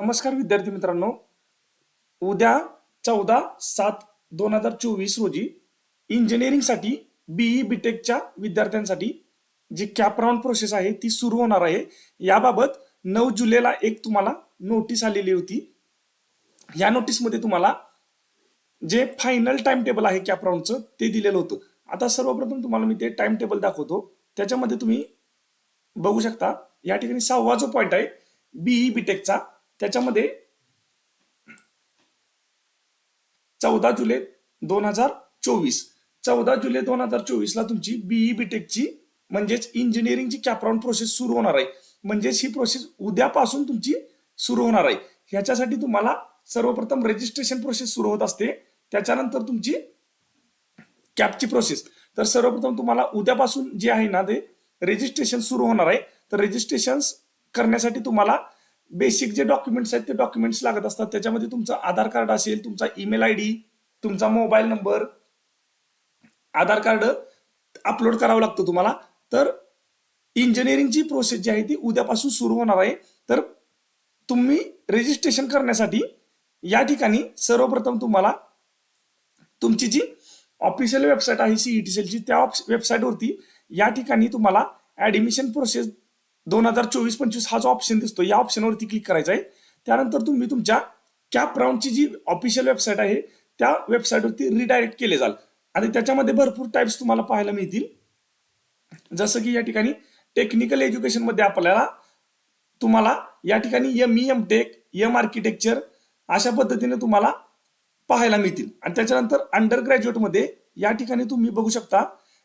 नमस्कार विद्यार्थी मित्रांनो, उद्या 14/7/2024 रोजी इंजिनिअरिंगसाठी बीई बीटेकच्या विद्यार्थ्यांसाठी जी कॅप राऊंड प्रोसेस आहे ती सुरू होणार आहे. याबाबत 9 जुलैला एक तुम्हाला नोटीस आलेली होती. या नोटीसमध्ये तुम्हाला जे फायनल टाइम टेबल आहे कॅप राऊंडचं ते दिलेलं होतं. आता सर्वप्रथम तुम्हाला मी ते टाइम टेबल दाखवतो. त्याच्यामध्ये तुम्ही बघू शकता या ठिकाणी 6वा जो पॉइंट आहे बीई बीटेकचा, त्याच्यामध्ये 14 जुलै 2024 14 जुलै 2024 ला तुमची बीई बीटेकची म्हणजेच इंजिनिअरिंगची कॅप राऊंड प्रोसेस सुरू होणार आहे. म्हणजेच ही प्रोसेस उद्यापासून तुमची सुरू होणार आहे. ह्याच्यासाठी तुम्हाला सर्वप्रथम रजिस्ट्रेशन प्रोसेस सुरू होत असते, त्याच्यानंतर तुमची कॅपची प्रोसेस. तर सर्वप्रथम तुम्हाला उद्यापासून जे आहे ना ते रजिस्ट्रेशन सुरू होणार आहे. तर रजिस्ट्रेशन करण्यासाठी तुम्हाला बेसिक जे डॉक्युमेंट्स आहेत ते डॉक्युमेंट्स लागत असतात. त्याच्यामध्ये तुमचं आधार कार्ड असेल, तुमचा ईमेल आयडी, तुमचा मोबाईल नंबर, आधार कार्ड अपलोड करावं लागतं तुम्हाला. तर इंजिनिअरिंगची प्रोसेस जी आहे ती उद्यापासून सुरू होणार आहे. तर तुम्ही रजिस्ट्रेशन करण्यासाठी या ठिकाणी सर्वप्रथम तुम्हाला तुमची जी ऑफिशियल वेबसाईट आहे सीईटी सेलची, त्या वेबसाईटवरती या ठिकाणी तुम्हाला ऍडमिशन प्रोसेस 2024-25 हा जो ऑप्शन दिसतो या ऑप्शनवरती क्लिक करायचा आहे. त्यानंतर तुम्ही तुमच्या कॅप राऊंडची जी ऑफिशियल वेबसाईट आहे त्या वेबसाईटवरती रिडायरेक्ट केले जाल आणि त्याच्यामध्ये भरपूर टाइप्स तुम्हाला पाहायला मिळतील. जसं की या ठिकाणी टेक्निकल एज्युकेशन मध्ये आपल्याला तुम्हाला या ठिकाणी एमई, एमटेक, एम आर्किटेक्चर अशा पद्धतीने तुम्हाला पाहायला मिळतील. आणि त्याच्यानंतर अंडर ग्रॅज्युएट मध्ये या ठिकाणी तुम्ही बघू शकता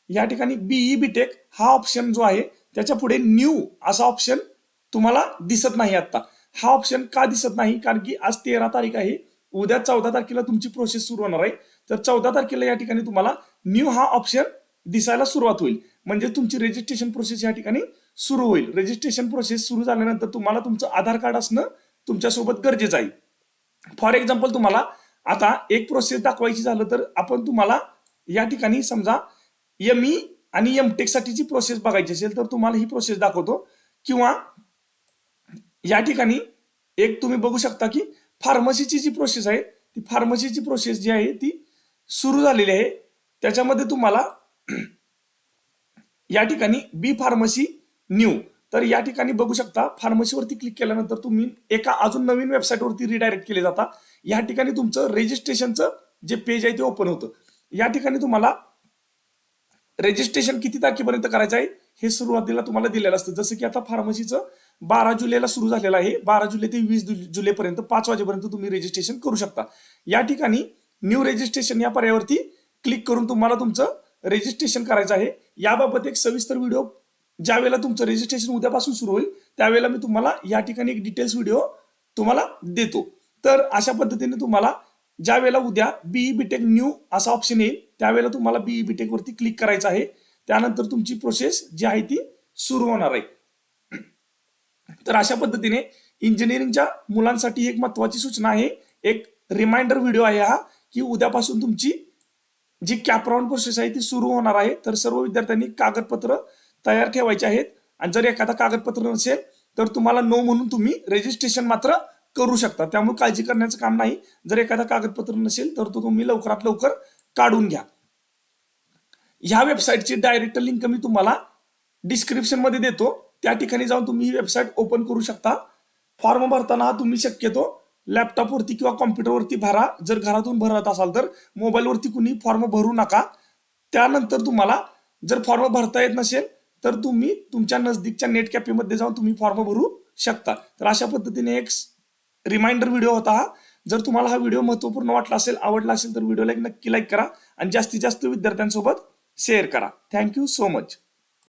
या ठिकाणी बीई बीटेक हा ऑप्शन जो आहे त्याच्या पुढे न्यू असा ऑप्शन तुम्हाला दिसत नाही. आता हा ऑप्शन का दिसत नाही? कारण की आज 13 तारीख आहे, उद्या 14 तारखेला तुमची प्रोसेस सुरू होणार आहे. तर 14 तारखेला या ठिकाणी तुम्हाला न्यू हा ऑप्शन दिसायला सुरुवात होईल. म्हणजे तुमची रजिस्ट्रेशन प्रोसेस या ठिकाणी सुरू होईल. रजिस्ट्रेशन प्रोसेस सुरू झाल्यानंतर तुम्हाला तुमचं आधार कार्ड असणं तुमच्यासोबत गरजेचं आहे. फॉर एक्झाम्पल तुम्हाला आता एक प्रोसेस दाखवायची झालं तर आपण तुम्हाला या ठिकाणी समजा एमई आणि एमटेक साठीची प्रोसेस बघायची असेल तर तुम्हाला ही प्रोसेस दाखवतो. किंवा या ठिकाणी एक तुम्ही बघू शकता की फार्मसीची जी प्रोसेस आहे ती फार्मसीची प्रोसेस जी आहे ती सुरू झालेली आहे. त्याच्यामध्ये तुम्हाला या ठिकाणी बी फार्मसी न्यू, तर या ठिकाणी बघू शकता फार्मसीवरती क्लिक केल्यानंतर तुम्ही एका अजून नवीन वेबसाईटवरती रिडायरेक्ट केले जाता. या ठिकाणी तुमचं रजिस्ट्रेशनचं जे पेज आहे ते ओपन होतं. या ठिकाणी तुम्हाला रजिस्ट्रेशन किती तारखेपर्यंत करायचं आहे हे सुरुवातीला तुम्हाला दिलेलं असतं. जसं की आता फार्मसीचं 12 जुलैला सुरू झालेलं आहे. 12 जुलै ते 20 जुलैपर्यंत 5 वाजेपर्यंत तुम्ही रजिस्ट्रेशन करू शकता. या ठिकाणी न्यू रजिस्ट्रेशन या पर्यायावरती क्लिक करून तुम्हाला तुमचं रजिस्ट्रेशन करायचं आहे. याबाबत एक सविस्तर व्हिडिओ ज्या वेळेला तुमचं रजिस्ट्रेशन उद्यापासून सुरू होईल त्यावेळेला मी तुम्हाला या ठिकाणी एक डिटेल्स व्हिडिओ तुम्हाला देतो. तर अशा पद्धतीने तुम्हाला ज्या वेळेला उद्या बीई बीटेक न्यू असा ऑप्शन येईल त्यावेळेला तुम्हाला बीई बीटेक वरती क्लिक करायचं आहे. त्यानंतर तुमची प्रोसेस जी आहे ती सुरू होणार आहे. तर अशा पद्धतीने इंजिनिअरिंगच्या मुलांसाठी एक महत्वाची सूचना आहे, एक रिमाइंडर व्हिडिओ आहे हा, की उद्यापासून तुमची जी कॅप राऊंड प्रोसेस आहे ती सुरू होणार आहे. तर सर्व विद्यार्थ्यांनी कागदपत्र तयार ठेवायचे आहेत आणि जर एखादा कागदपत्र नसेल तर तुम्हाला नो म्हणून तुम्ही रजिस्ट्रेशन मात्र करू शकता. त्यामुळे काळजी करण्याचं काम नाही. जर एखादा कागदपत्र नसेल तर तो तुम्ही लवकरात लवकर काढून घ्या. ह्या वेबसाईटची डायरेक्ट लिंक मी तुम्हाला डिस्क्रिप्शन मध्ये देतो. त्या ठिकाणी जाऊन तुम्ही ही वेबसाईट ओपन करू शकता. फॉर्म भरताना तुम्ही शक्यतो लॅपटॉपवरती किंवा कॉम्प्युटरवरती भरा. जर घरातून भरत असाल तर मोबाईलवरती कुणी फॉर्म भरू नका. त्यानंतर तुम्हाला जर फॉर्म भरता येत नसेल तर तुम्ही तुमच्या नजदीकच्या नेट कॅफेमध्ये जाऊन तुम्ही फॉर्म भरू शकता. तर अशा पद्धतीने एक रिमाइंडर व्हिडिओ होता हा. जर तुम्हाला हा व्हिडिओ महत्त्वपूर्ण वाटला असेल, आवडला असेल तर व्हिडिओला नक्की लाईक करा आणि जास्तीत जास्त विद्यार्थ्यांसोबत शेअर करा. Thank you so much.